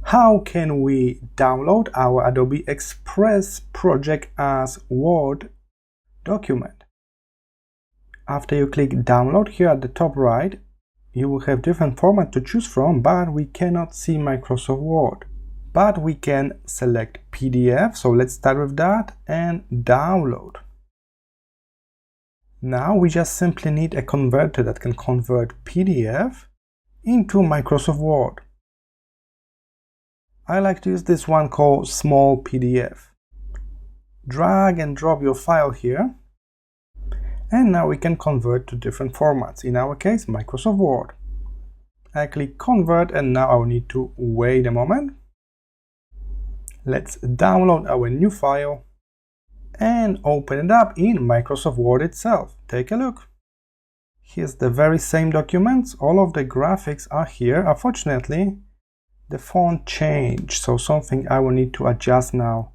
How can we download our Adobe Express project as Word document? After you click download here at the top right, you will have different formats to choose from, but we cannot see Microsoft Word. But we can select PDF, so let's start with that and download. Now we just simply need a converter that can convert PDF into Microsoft Word. I like to use this one called Small PDF. Drag and drop your file here, and now we can convert to different formats, in our case Microsoft Word. I click convert, and now I will need to wait a moment. Let's download our new file and open it up in Microsoft Word itself. Take a look. Here's the very same documents, all of the graphics are here. Unfortunately, the font changed, so something I will need to adjust now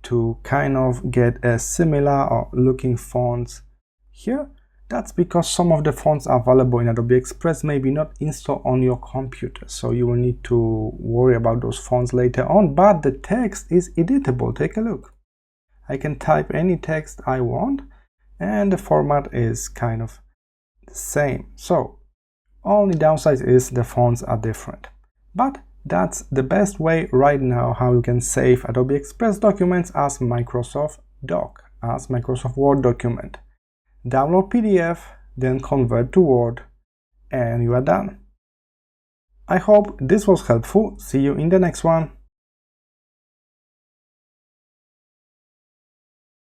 to kind of get a similar or looking fonts here. That's because some of the fonts are available in Adobe Express, maybe not installed on your computer, so you will need to worry about those fonts later on, but the text is editable. Take a look. I can type any text I want, and the format is kind of the same. So, only downside is the fonts are different. But that's the best way right now how you can save Adobe Express documents as Microsoft Doc, as Microsoft Word document. Download PDF, then convert to Word, and you are done. I hope this was helpful. See you in the next one.